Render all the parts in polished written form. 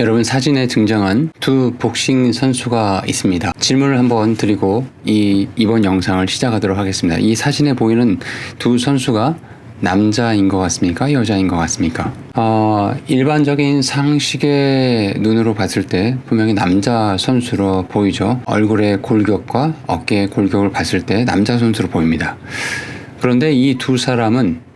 여러분, 사진에 등장한 두 복싱 선수가 있습니다. 질문을 한번 드리고 이번 영상을 시작하도록 하겠습니다. 이 사진에 보이는 두 선수가 남자인 것 같습니까? 여자인 것 같습니까? 일반적인 상식의 눈으로 봤을 때 분명히 남자 선수로 보이죠. 얼굴의 골격과 어깨의 골격을 봤을 때 남자 선수로 보입니다. 그런데 이 두 사람은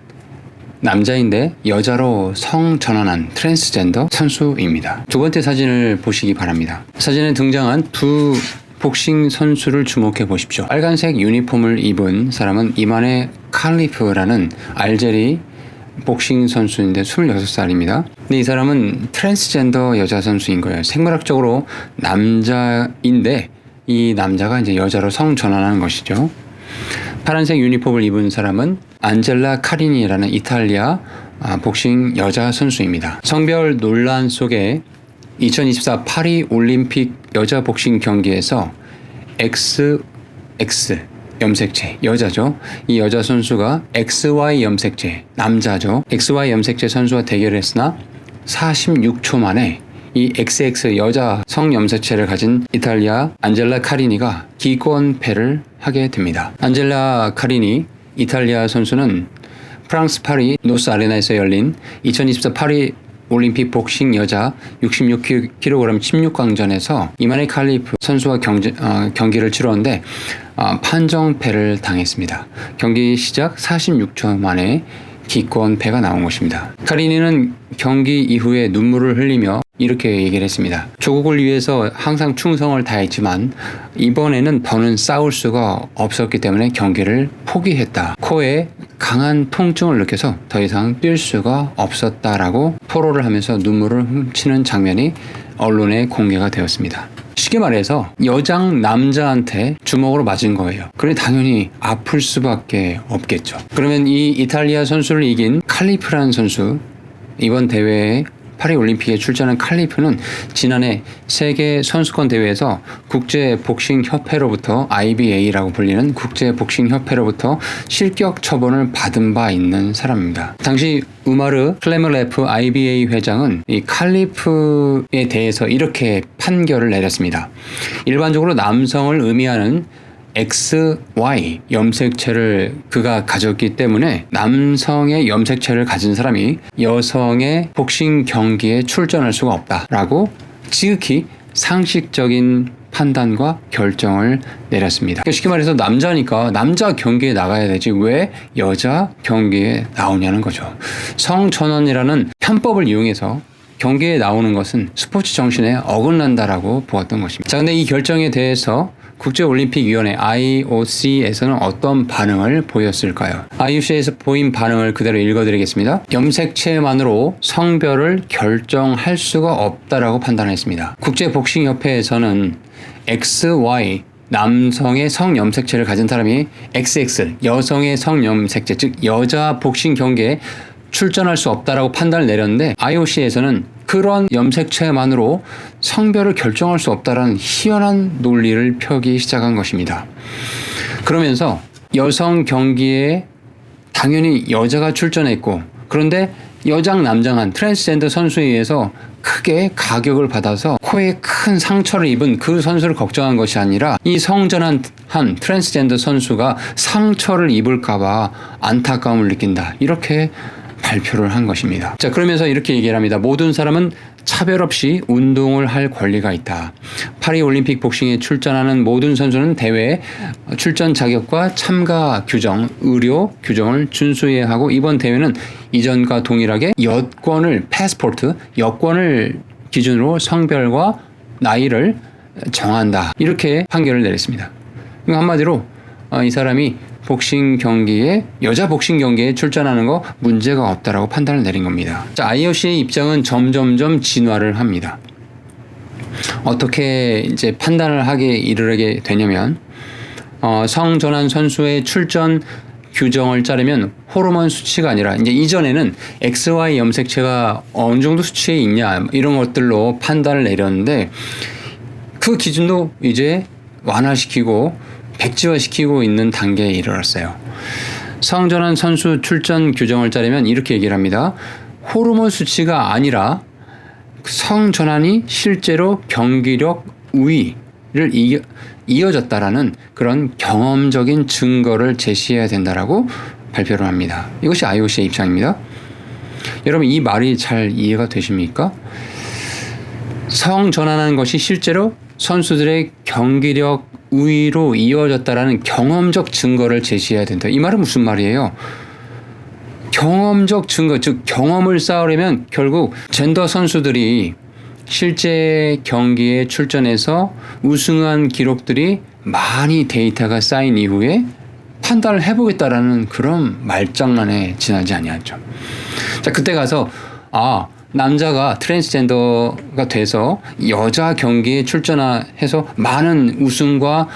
남자인데 여자로 성전환한 트랜스젠더 선수입니다. 두 번째 사진을 보시기 바랍니다. 사진에 등장한 두 복싱 선수를 주목해 보십시오. 빨간색 유니폼을 입은 사람은 이만해 칼리프라는 알제리 복싱 선수인데 26살입니다. 근데 이 사람은 트랜스젠더 여자 선수인 거예요. 생물학적으로 남자인데 이 남자가 이제 여자로 성전환하는 것이죠. 파란색 유니폼을 입은 사람은 안젤라 카리니라는 이탈리아 복싱 여자 선수입니다. 성별 논란 속에 2024 파리 올림픽 여자 복싱 경기에서 XX 염색체, 여자죠. 이 여자 선수가 XY 염색체, 남자죠. XY 염색체 선수와 대결을 했으나 46초 만에 이 XX 여자 성염색체를 가진 이탈리아 안젤라 카리니가 기권패를 하게 됩니다. 안젤라 카리니 이탈리아 선수는 프랑스 파리 노스 아레나에서 열린 2024 파리 올림픽 복싱 여자 66kg 16강전에서 이만해 칼리프 선수와 경기를 치렀는데 판정패를 당했습니다. 경기 시작 46초 만에 기권패가 나온 것입니다. 카리니는 경기 이후에 눈물을 흘리며 이렇게 얘기를 했습니다. 조국을 위해서 항상 충성을 다했지만 이번에는 더는 싸울 수가 없었기 때문에 경기를 포기했다. 코에 강한 통증을 느껴서 더 이상 뛸 수가 없었다라고 토로를 하면서 눈물을 훔치는 장면이 언론에 공개가 되었습니다. 쉽게 말해서 여장 남자한테 주먹으로 맞은 거예요. 그래 당연히 아플 수밖에 없겠죠. 그러면 이 이탈리아 선수를 이긴 칼리프라는 선수, 이번 대회에 파리 올림픽에 출전한 칼리프는 지난해 세계 선수권 대회에서 국제 복싱 협회로부터 IBA라고 불리는 국제 복싱 협회로부터 실격 처분을 받은 바 있는 사람입니다. 당시 우마르 클레멀레프 IBA 회장은 이 칼리프에 대해서 이렇게 판결을 내렸습니다. 일반적으로 남성을 의미하는 XY 염색체를 그가 가졌기 때문에 남성의 염색체를 가진 사람이 여성의 복싱 경기에 출전할 수가 없다라고 지극히 상식적인 판단과 결정을 내렸습니다. 쉽게 말해서 남자니까 남자 경기에 나가야 되지 왜 여자 경기에 나오냐는 거죠. 성전환이라는 편법을 이용해서 경기에 나오는 것은 스포츠 정신에 어긋난다라고 보았던 것입니다. 자, 근데 이 결정에 대해서 국제올림픽위원회 IOC에서는 어떤 반응을 보였을까요? IOC에서 보인 반응을 그대로 읽어드리겠습니다. 염색체만으로 성별을 결정할 수가 없다라고 판단했습니다. 국제복싱협회에서는 XY 남성의 성염색체를 가진 사람이 XX 여성의 성염색체 즉 여자 복싱 경기에 출전할 수 없다라고 판단을 내렸는데 IOC에서는 그런 염색체만으로 성별을 결정할 수 없다라는 희한한 논리를 펴기 시작한 것입니다. 그러면서 여성 경기에 당연히 여자가 출전했고 그런데 여장 남장한 트랜스젠더 선수에 의해서 크게 가격을 받아서 코에 큰 상처를 입은 그 선수를 걱정한 것이 아니라 이 성전환한 트랜스젠더 선수가 상처를 입을까봐 안타까움을 느낀다. 이렇게 발표를 한 것입니다. 자, 그러면서 이렇게 얘기를 합니다. 모든 사람은 차별 없이 운동을 할 권리가 있다. 파리 올림픽 복싱에 출전하는 모든 선수는 대회에 출전 자격과 참가 규정, 의료 규정을 준수해야 하고 이번 대회는 이전과 동일하게 패스포트, 여권을 기준으로 성별과 나이를 정한다. 이렇게 판결을 내렸습니다. 한마디로 이 사람이 여자 복싱 경기에 출전하는 거 문제가 없다라고 판단을 내린 겁니다. 자, IOC의 입장은 점점점 진화를 합니다. 어떻게 이제 판단을 하게 이르게 되냐면, 성전환 선수의 출전 규정을 짜려면 호르몬 수치가 아니라 이제 이전에는 XY 염색체가 어느 정도 수치에 있냐 이런 것들로 판단을 내렸는데 그 기준도 이제 완화시키고 백지화시키고 있는 단계에 이르렀어요. 성전환 선수 출전 규정을 짜려면 이렇게 얘기를 합니다. 호르몬 수치가 아니라 성전환이 실제로 경기력 우위를 이어졌다라는 그런 경험적인 증거를 제시해야 된다라고 발표를 합니다. 이것이 IOC의 입장입니다. 여러분 이 말이 잘 이해가 되십니까? 성전환하는 것이 실제로 선수들의 경기력 우위로 이어졌다라는 경험적 증거를 제시해야 된다. 이 말은 무슨 말이에요? 경험적 증거, 즉 경험을 쌓으려면 결국 젠더 선수들이 실제 경기에 출전해서 우승한 기록들이 많이 데이터가 쌓인 이후에 판단을 해보겠다라는 그런 말장난에 지나지 아니하죠. 자, 그때 가서 남자가 트랜스젠더가 돼서 여자 경기에 출전해서 많은 우승과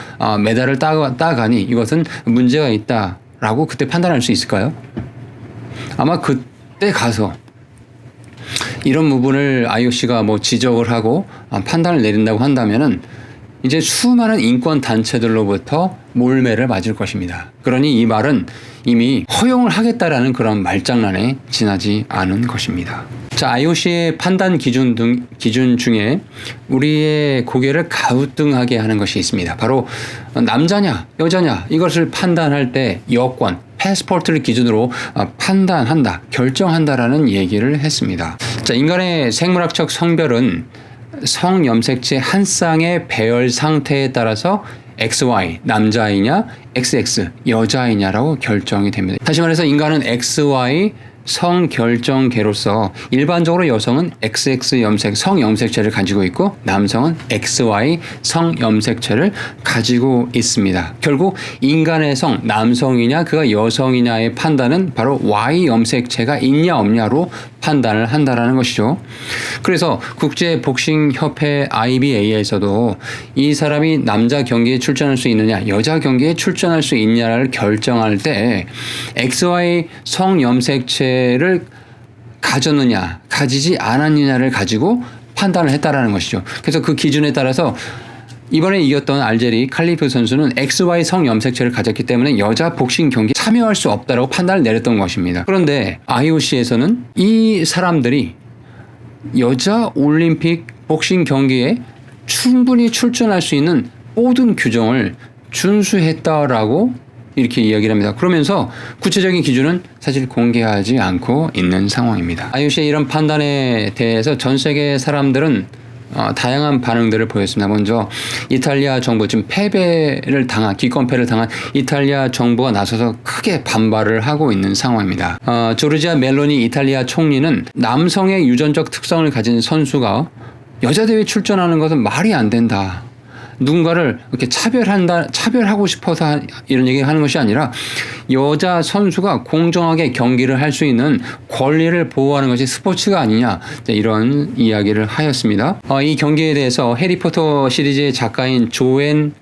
메달을 따가니 이것은 문제가 있다라고 그때 판단할 수 있을까요? 아마 그때 가서 이런 부분을 IOC가 지적을 하고 판단을 내린다고 한다면은 이제 수많은 인권 단체들로부터 몰매를 맞을 것입니다. 그러니 이 말은 이미 허용을 하겠다라는 그런 말장난에 지나지 않은 것입니다. 자, IOC의 판단 기준 중에 우리의 고개를 갸우뚱하게 하는 것이 있습니다. 바로 남자냐 여자냐 이것을 판단할 때 여권 패스포트를 기준으로 판단한다, 결정한다라는 얘기를 했습니다. 자, 인간의 생물학적 성별은 성염색체 한 쌍의 배열 상태에 따라서 XY 남자이냐 XX 여자이냐라고 결정이 됩니다. 다시 말해서 인간은 XY 성결정계로서 일반적으로 여성은 XX 염색 성염색체를 가지고 있고 남성은 XY 성염색체를 가지고 있습니다. 결국 인간의 성 남성이냐 그가 여성이냐의 판단은 바로 Y 염색체가 있냐 없냐로 판단을 한다라는 것이죠. 그래서 국제복싱협회 IBA에서도 이 사람이 남자 경기에 출전할 수 있느냐 여자 경기에 출전할 수 있냐를 결정할 때 XY 성염색체를 가졌느냐 가지지 않았느냐를 가지고 판단을 했다라는 것이죠. 그래서 그 기준에 따라서 이번에 이겼던 알제리 칼리프 선수는 XY 성염색체를 가졌기 때문에 여자 복싱 경기에 참여할 수 없다라고 판단을 내렸던 것입니다. 그런데 IOC에서는 이 사람들이 여자 올림픽 복싱 경기에 충분히 출전할 수 있는 모든 규정을 준수했다라고 이렇게 이야기를 합니다. 그러면서 구체적인 기준은 사실 공개하지 않고 있는 상황입니다. IOC의 이런 판단에 대해서 전 세계 사람들은 다양한 반응들을 보였습니다. 먼저 이탈리아 정부 지금 기권패를 당한 이탈리아 정부가 나서서 크게 반발을 하고 있는 상황입니다. 조르지아 멜로니 이탈리아 총리는 남성의 유전적 특성을 가진 선수가 여자 대회에 출전하는 것은 말이 안 된다. 누군가를 이렇게 차별하고 싶어서 이런 얘기를 하는 것이 아니라 여자 선수가 공정하게 경기를 할 수 있는 권리를 보호하는 것이 스포츠가 아니냐 이런 이야기를 하였습니다. 이 경기에 대해서 해리포터 시리즈의 작가인 조앤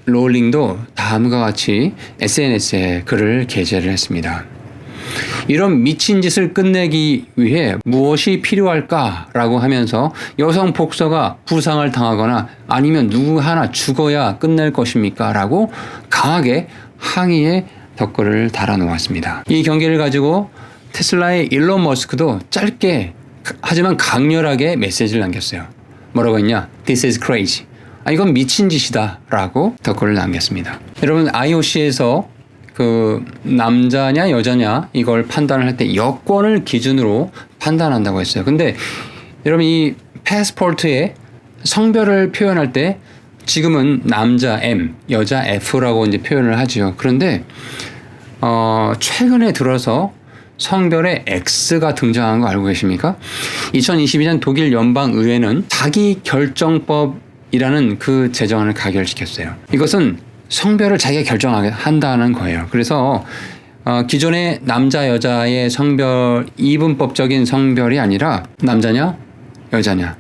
롤링도 다음과 같이 SNS에 글을 게재를 했습니다. 이런 미친 짓을 끝내기 위해 무엇이 필요할까라고 하면서 여성 복서가 부상을 당하거나 아니면 누구 하나 죽어야 끝낼 것입니까? 라고 강하게 항의의 댓글을 달아놓았습니다. 이 경기를 가지고 테슬라의 일론 머스크도 짧게 하지만 강렬하게 메시지를 남겼어요. 뭐라고 했냐? This is crazy. 이건 미친 짓이다 라고 댓글을 남겼습니다. 여러분 IOC에서 그 남자냐 여자냐 이걸 판단을 할 때 여권을 기준으로 판단한다고 했어요. 근데 여러분 이 패스포트에 성별을 표현할 때 지금은 남자 M, 여자 F라고 이제 표현을 하죠. 그런데 최근에 들어서 성별에 X가 등장한 거 알고 계십니까? 2022년 독일 연방의회는 자기결정법이라는 그 제정안을 가결시켰어요. 이것은 성별을 자기가 결정하게 한다는 거예요. 그래서 기존의 남자 여자의 성별 이분법적인 성별이 아니라 남자냐 여자냐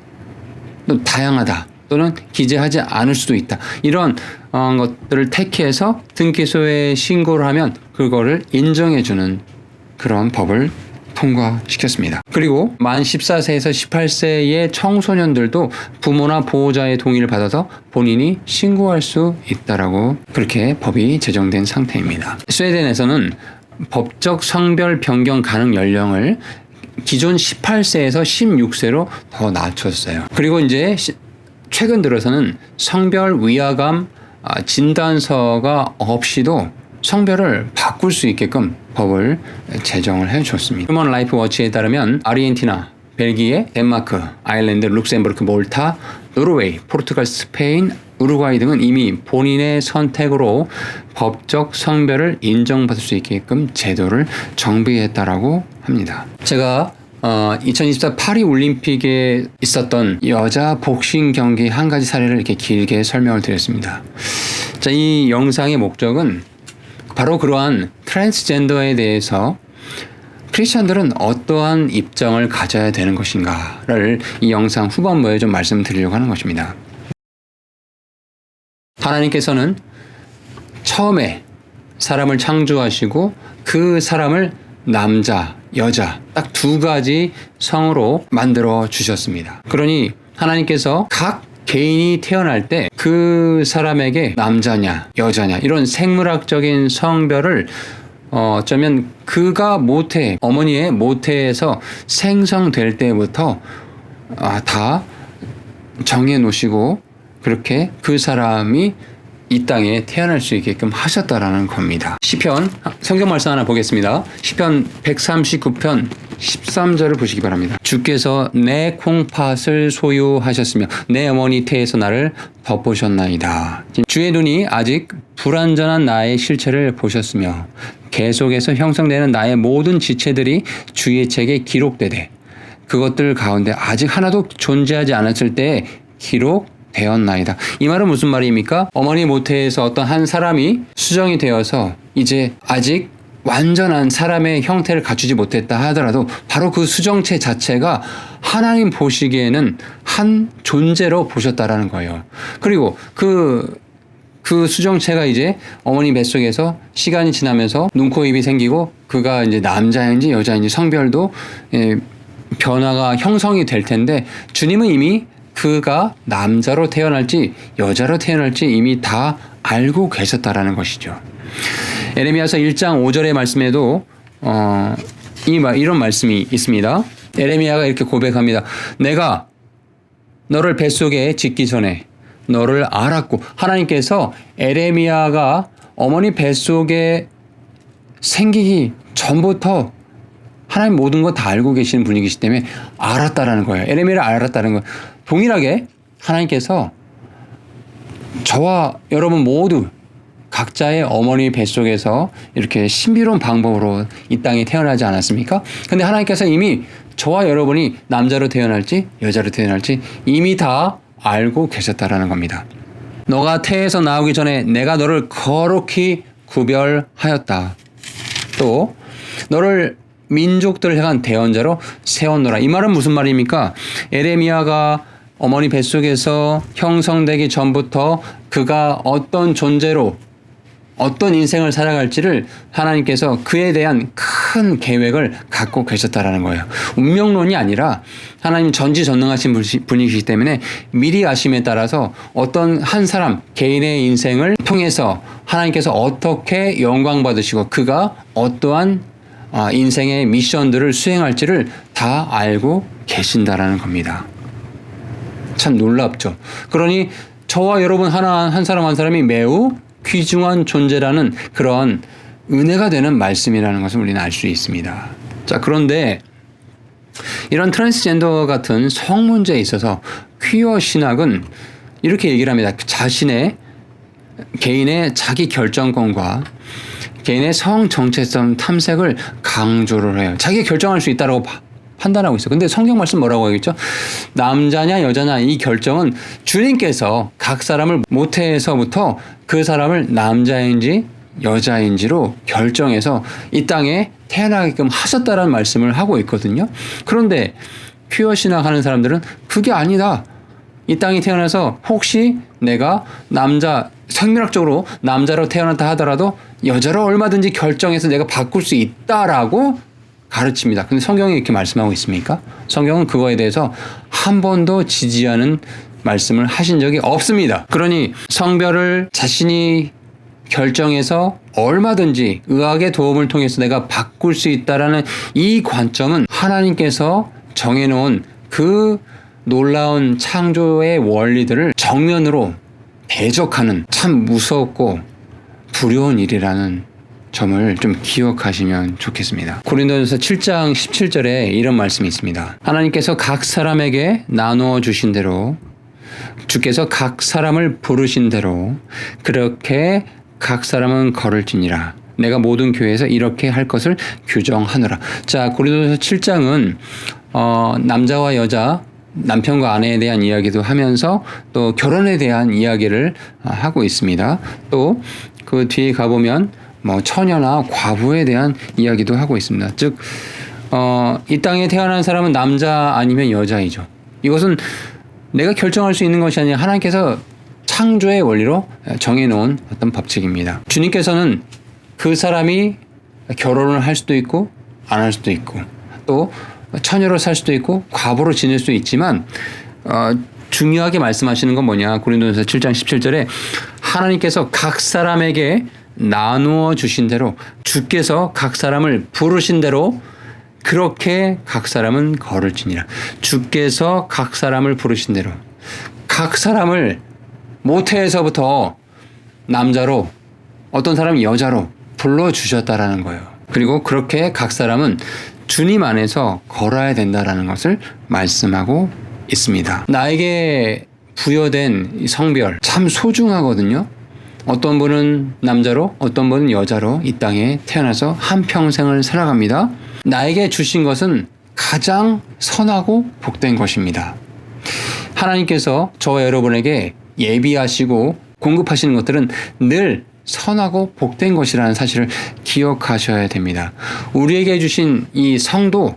또 다양하다 또는 기재하지 않을 수도 있다 이런 것들을 택해서 등기소에 신고를 하면 그거를 인정해주는 그런 법을 통과시켰습니다. 그리고 만 14세에서 18세의 청소년들도 부모나 보호자의 동의를 받아서 본인이 신고할 수 있다라고 그렇게 법이 제정된 상태입니다. 스웨덴에서는 법적 성별 변경 가능 연령을 기존 18세에서 16세로 더 낮췄어요. 그리고 이제 최근 들어서는 성별 위화감 진단서가 없이도 성별을 바꿀 수 있게끔 법을 제정을 해줬습니다. 휴먼 라이프 워치에 따르면 아르헨티나, 벨기에, 덴마크, 아일랜드, 룩셈부르크, 몰타, 노르웨이, 포르투갈, 스페인, 우루과이 등은 이미 본인의 선택으로 법적 성별을 인정받을 수 있게끔 제도를 정비했다라고 합니다. 제가 2024 파리 올림픽에 있었던 여자 복싱 경기 한 가지 사례를 이렇게 길게 설명을 드렸습니다. 자, 이 영상의 목적은 바로 그러한 트랜스젠더에 대해서 크리스천들은 어떠한 입장을 가져야 되는 것인가를 이 영상 후반부에 좀 말씀드리려고 하는 것입니다. 하나님께서는 처음에 사람을 창조하시고 그 사람을 남자, 여자 딱 두 가지 성으로 만들어 주셨습니다. 그러니 하나님께서 각 개인이 태어날 때 그 사람에게 남자냐, 여자냐 이런 생물학적인 성별을 어쩌면 그가 모태, 어머니의 모태에서 생성될 때부터 다 정해 놓으시고 그렇게 그 사람이 이 땅에 태어날 수 있게끔 하셨다라는 겁니다. 시편, 성경 말씀 하나 보겠습니다. 시편 139편 13절을 보시기 바랍니다. 주께서 내 콩팥을 소유하셨으며 내 어머니 태에서 나를 덮으셨나이다. 주의 눈이 아직 불완전한 나의 실체를 보셨으며 계속해서 형성되는 나의 모든 지체들이 주의 책에 기록되되 그것들 가운데 아직 하나도 존재하지 않았을 때에 기록되었나이다. 이 말은 무슨 말입니까? 어머니 모태에서 어떤 한 사람이 수정이 되어서 이제 아직 완전한 사람의 형태를 갖추지 못했다 하더라도 바로 그 수정체 자체가 하나님 보시기에는 한 존재로 보셨다라는 거예요. 그리고 그 수정체가 이제 어머니 뱃속에서 시간이 지나면서 눈, 코, 입이 생기고 그가 이제 남자인지 여자인지 성별도 변화가 형성이 될 텐데 주님은 이미 그가 남자로 태어날지 여자로 태어날지 이미 다 알고 계셨다라는 것이죠. 에레미야서 1장 5절의 말씀에도 이런 말씀이 있습니다. 에레미야가 이렇게 고백합니다. 내가 너를 뱃속에 짓기 전에 너를 알았고, 하나님께서 에레미야가 어머니 뱃속에 생기기 전부터 하나님 모든 거 다 알고 계시는 분이기 때문에 알았다라는 거예요. 에레미야를 알았다는 거예요. 동일하게 하나님께서 저와 여러분 모두 각자의 어머니 뱃속에서 이렇게 신비로운 방법으로 이 땅에 태어나지 않았습니까? 근데 하나님께서 이미 저와 여러분이 남자로 태어날지 여자로 태어날지 이미 다 알고 계셨다라는 겁니다. 너가 태에서 나오기 전에 내가 너를 거룩히 구별하였다. 또 너를 민족들을 향한 대언자로 세웠노라. 이 말은 무슨 말입니까? 에레미야가 어머니 뱃속에서 형성되기 전부터 그가 어떤 존재로 어떤 인생을 살아갈지를 하나님께서 그에 대한 큰 계획을 갖고 계셨다라는 거예요. 운명론이 아니라 하나님 전지전능하신 분이시기 때문에 미리 아심에 따라서 어떤 한 사람 개인의 인생을 통해서 하나님께서 어떻게 영광 받으시고 그가 어떠한 인생의 미션들을 수행할지를 다 알고 계신다라는 겁니다. 참 놀랍죠. 그러니 저와 여러분 한 사람 한 사람이 매우 귀중한 존재라는 그런 은혜가 되는 말씀이라는 것을 우리는 알 수 있습니다. 자, 그런데 이런 트랜스젠더 같은 성 문제에 있어서 퀴어 신학은 이렇게 얘기를 합니다. 자신의 개인의 자기 결정권과 개인의 성 정체성 탐색을 강조를 해요. 자기가 결정할 수 있다라고 판단하고 있어요. 근데 성경 말씀 뭐라고 하겠죠? 남자냐 여자냐 이 결정은 주님께서 각 사람을 모태에서부터 그 사람을 남자인지 여자인지로 결정해서 이 땅에 태어나게끔 하셨다라는 말씀을 하고 있거든요. 그런데 퀴어 신학하는 사람들은 그게 아니다. 이 땅에 태어나서 혹시 내가 생물학적으로 남자로 태어났다 하더라도 여자로 얼마든지 결정해서 내가 바꿀 수 있다라고 가르칩니다. 근데 성경이 이렇게 말씀하고 있습니까? 성경은 그거에 대해서 한 번도 지지하는 말씀을 하신 적이 없습니다. 그러니 성별을 자신이 결정해서 얼마든지 의학의 도움을 통해서 내가 바꿀 수 있다라는 이 관점은 하나님께서 정해놓은 그 놀라운 창조의 원리들을 정면으로 대적하는 참 무섭고 두려운 일이라는 점을 좀 기억하시면 좋겠습니다. 고린도전서 7장 17절에 이런 말씀이 있습니다. 하나님께서 각 사람에게 나누어 주신 대로 주께서 각 사람을 부르신 대로 그렇게 각 사람은 걸을지니라. 내가 모든 교회에서 이렇게 할 것을 규정하노라. 자, 고린도전서 7장은 남자와 여자, 남편과 아내에 대한 이야기도 하면서 또 결혼에 대한 이야기를 하고 있습니다. 또 그 뒤에 가보면 처녀나 과부에 대한 이야기도 하고 있습니다. 즉, 이 땅에 태어난 사람은 남자 아니면 여자이죠. 이것은 내가 결정할 수 있는 것이 아니라 하나님께서 창조의 원리로 정해놓은 어떤 법칙입니다. 주님께서는 그 사람이 결혼을 할 수도 있고 안 할 수도 있고 또 처녀로 살 수도 있고 과부로 지낼 수도 있지만 중요하게 말씀하시는 건 뭐냐. 고린도전서 7장 17절에 하나님께서 각 사람에게 나누어 주신 대로 주께서 각 사람을 부르신 대로 그렇게 각 사람은 걸을지니라. 주께서 각 사람을 부르신 대로 각 사람을 모태에서부터 남자로 어떤 사람은 여자로 불러주셨다라는 거예요. 그리고 그렇게 각 사람은 주님 안에서 걸어야 된다라는 것을 말씀하고 있습니다. 나에게 부여된 성별 참 소중하거든요. 어떤 분은 남자로 어떤 분은 여자로 이 땅에 태어나서 한평생을 살아갑니다. 나에게 주신 것은 가장 선하고 복된 것입니다. 하나님께서 저와 여러분에게 예비하시고 공급하시는 것들은 늘 선하고 복된 것이라는 사실을 기억하셔야 됩니다. 우리에게 주신 이 성도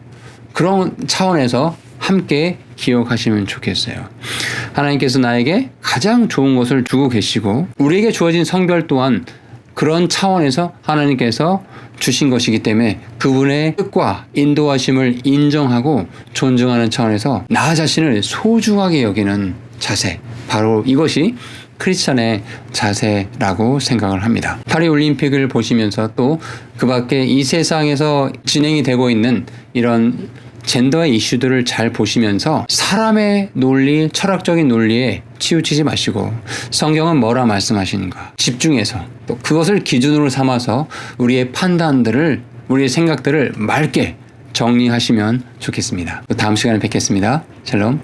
그런 차원에서 함께 기억하시면 좋겠어요. 하나님께서 나에게 가장 좋은 것을 주고 계시고 우리에게 주어진 성별 또한 그런 차원에서 하나님께서 주신 것이기 때문에 그분의 뜻과 인도하심을 인정하고 존중하는 차원에서 나 자신을 소중하게 여기는 자세, 바로 이것이 크리스찬의 자세라고 생각을 합니다. 파리올림픽을 보시면서 또 그 밖에 이 세상에서 진행이 되고 있는 이런 젠더의 이슈들을 잘 보시면서 사람의 논리, 철학적인 논리에 치우치지 마시고 성경은 뭐라 말씀하시는가 집중해서 또 그것을 기준으로 삼아서 우리의 판단들을, 우리의 생각들을 맑게 정리하시면 좋겠습니다. 또 다음 시간에 뵙겠습니다. 샬롬.